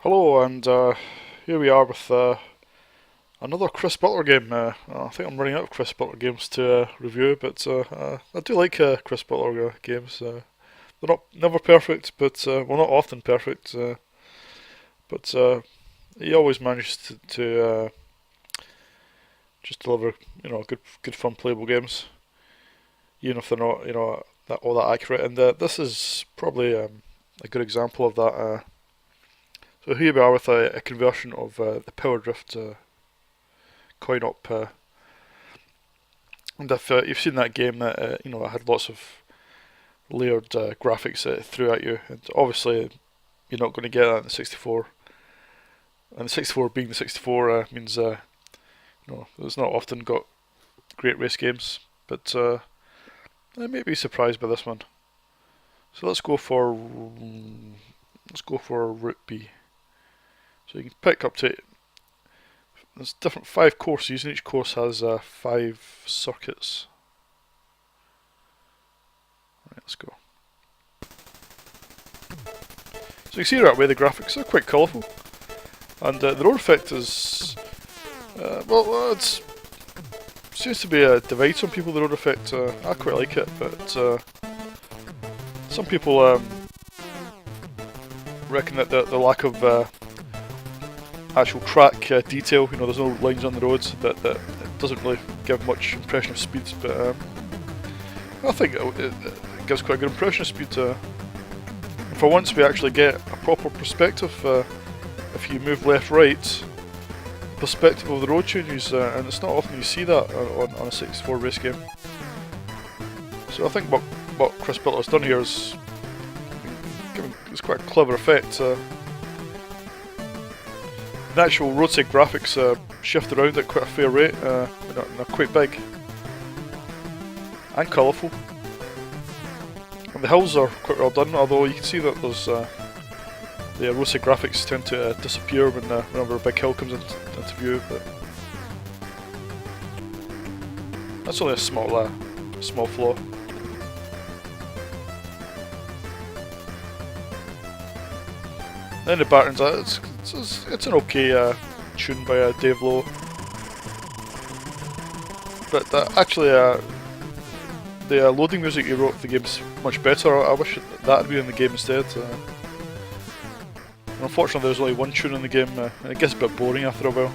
Hello, and here we are with another Chris Butler game. I think I'm running out of Chris Butler games to review, but I do like Chris Butler games. They're not never perfect, but well, not often perfect. But he always manages to just deliver, good fun playable games, even if they're not, that all that accurate. And this is probably a good example of that. So here we are with a conversion of the Powerdrift coin op, and if you've seen that game, that it had lots of layered graphics that it threw at you, and obviously you're not going to get that in the 64. And the 64 being the 64 means it's not often got great race games, but I may be surprised by this one. So let's go for Route B. So you can pick up to, there's different 5 courses, and each course has 5 circuits. Right, let's go. So you can see right away the graphics are quite colourful, and the road effect is, it seems to be a divide some people, the road effect. I quite like it, but some people reckon that the lack of actual track detail, there's no lines on the roads, that it doesn't really give much impression of speed, but I think it gives quite a good impression of speed. And for once we actually get a proper perspective. If you move left right, perspective of the road changes, and it's not often you see that on a 64 race game. So I think what Chris Butler's done here is it's quite a clever effect. The actual roadside graphics shift around at quite a fair rate, and are quite big and colourful. And the hills are quite well done, although you can see that there's the roadside graphics tend to disappear whenever a big hill comes into view. But that's only a small flaw. Then the patterns, it's an okay tune by Dave Lowe, but actually the loading music he wrote for the game's much better. I wish that had been in the game instead. Unfortunately, there's only one tune in the game, and it gets a bit boring after a while.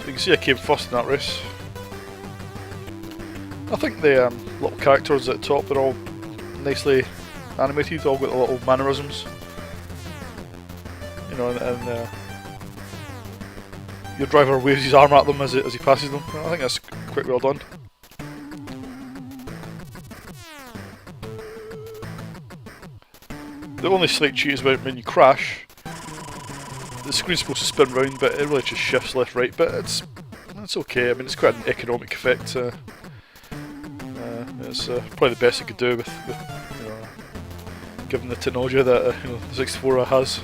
So you can see I came first in that race. I think the little characters at the top, they're all nicely animated, all got the little mannerisms. And your driver waves his arm at them as he passes them. I think that's quite well done. The only slight cheat is when you crash, the screen's supposed to spin round, but it really just shifts left right. But it's okay. I mean, it's quite an economic effect. It's probably the best it could do with given the technology that the 64 has.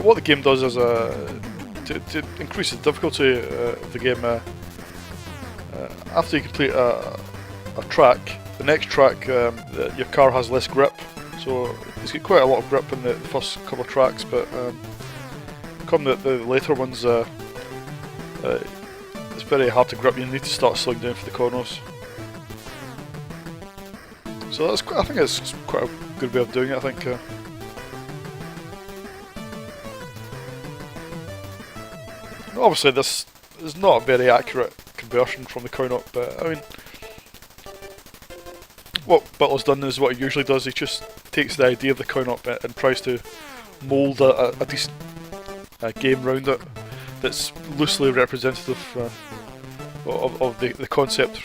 What the game does is to increase the difficulty of the game. After you complete a track, the next track, your car has less grip. So it's got quite a lot of grip in the first couple of tracks, but come the later ones, it's very hard to grip. You need to start slowing down for the corners. So I think it's quite a good way of doing it. I think. Obviously, this is not a very accurate conversion from the coin op, but I mean, what Butler's done is what he usually does. He just takes the idea of the coin op and tries to mould a decent game around it that's loosely representative of the concept.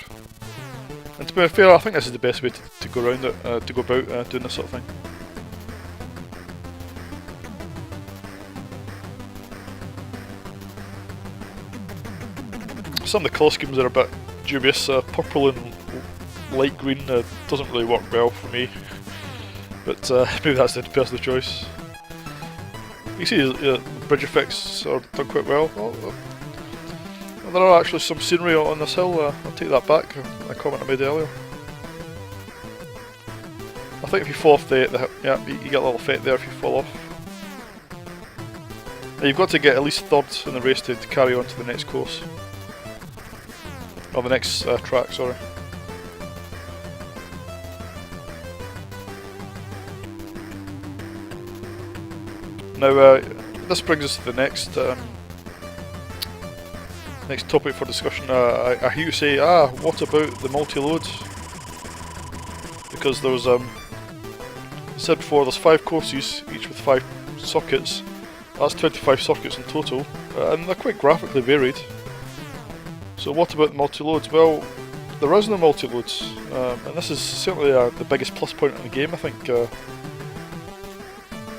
And to be fair, I think this is the best way to go around it, to go about doing this sort of thing. Some of the colour schemes are a bit dubious. Purple and light green doesn't really work well for me, but maybe that's the personal choice. You see the bridge effects are done quite well. There are actually some scenery on this hill. I'll take that back. A comment I made earlier. I think if you fall off yeah, you get a little effect there if you fall off. Now you've got to get at least third in the race to carry on to the next course. Or the next track, sorry. Now, this brings us to the next next topic for discussion. I hear you say, what about the multi-loads? Because there's, I said before, there's 5 courses, each with 5 circuits. That's 25 circuits in total, and they're quite graphically varied. So what about the multi-loads? Well, there is no multi-loads, and this is certainly the biggest plus point in the game, I think.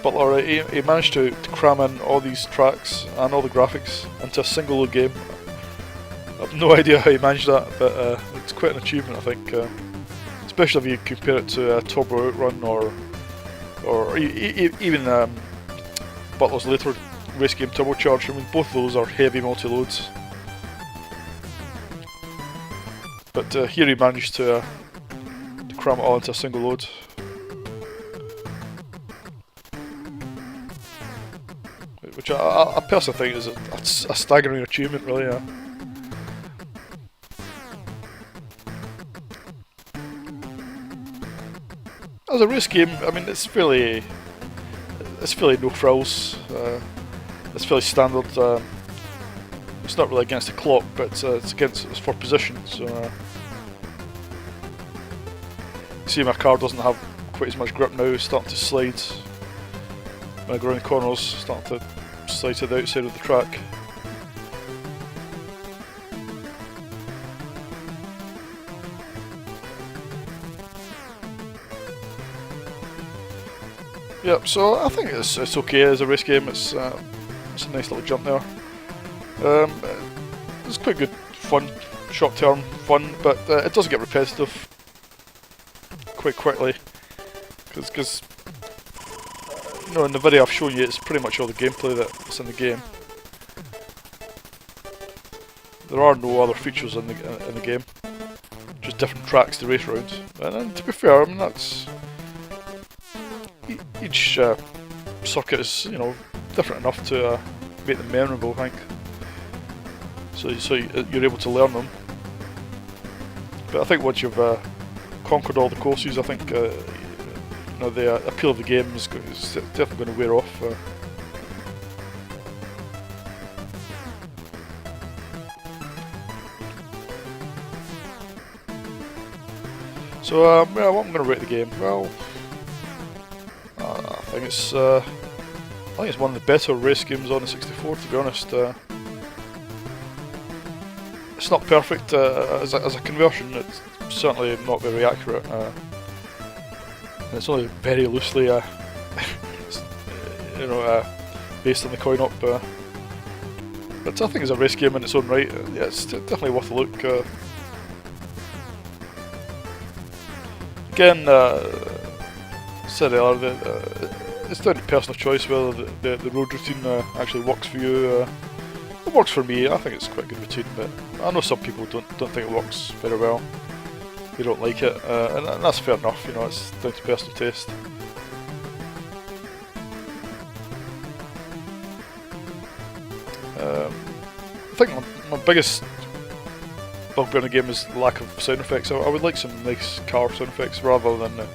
Butler, he managed to cram in all these tracks and all the graphics into a single load game. I have no idea how he managed that, but it's quite an achievement, I think. Especially if you compare it to Turbo Outrun or even Butler's later race game Turbocharged. I mean, both of those are heavy multi-loads. But here he managed to cram it all into a single load. Which I personally think is a staggering achievement, really. As a race game, I mean, it's fairly no frills. It's fairly standard. It's not really against the clock, but it's for position. So you see, my car doesn't have quite as much grip now. It's starting to slide. When I go around the corners, starting to slide to the outside of the track. Yep, so I think it's okay as a race game. It's a nice little jump there. It's quite good fun, short-term fun, but it does get repetitive quite quickly because you know, in the video I've shown you, it's pretty much all the gameplay that's in the game. There are no other features in the game, just different tracks to race around. And to be fair, I mean, that's each circuit is, you know, different enough to make them memorable, I think. So you're able to learn them. But I think once you've conquered all the courses, I think you know, the appeal of the game is definitely going to wear off. So yeah, what I'm going to rate the game? Well, I think it's one of the better race games on the 64. To be honest, it's not perfect as a conversion. It's certainly not very accurate. And it's only very loosely, you know, based on the coin-op. But I think as a race game in its own right, yeah, it's definitely worth a look. Again, said earlier, it's down to personal choice whether the road routine actually works for you. It works for me. I think it's quite a good routine, but I know some people don't think it works very well. They don't like it, and that's fair enough. You know, it's down to personal taste. I think my biggest bugbear in the game is the lack of sound effects. I would like some nice car sound effects rather than the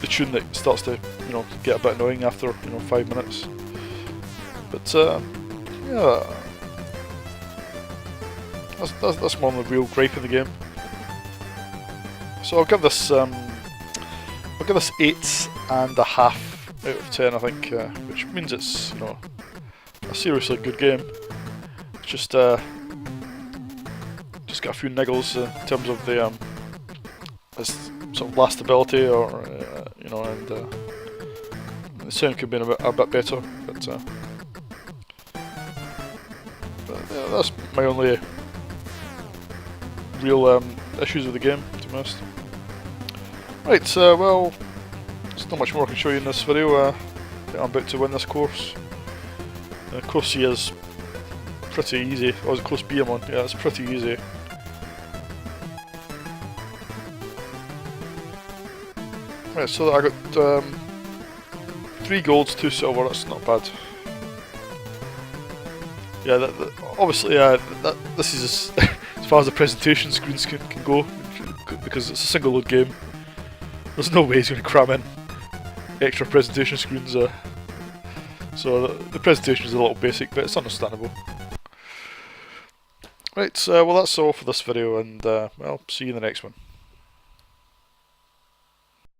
tune that starts to, you know, get a bit annoying after, you know, 5 minutes. But yeah, that's more of the real gripe in the game. So I'll give this 8.5 out of 10, I think, which means it's, you know, a seriously good game. It's just got a few niggles in terms of the sort of lastability, or you know, and the sound could be a bit better. But yeah, that's my only real issues with the game, to be honest. Right, well, there's not much more I can show you in this video. I think I'm about to win this course. Course C is pretty easy. Or is it course B I'm on? Yeah, it's pretty easy. Right, so I got 3 golds, 2 silver, that's not bad. Yeah, obviously, this is as far as the presentation screens can go, because it's a single load game. There's no way he's going to cram in extra presentation screens, so the presentation is a little basic, but it's understandable. Right, well that's all for this video, and I'll see you in the next one.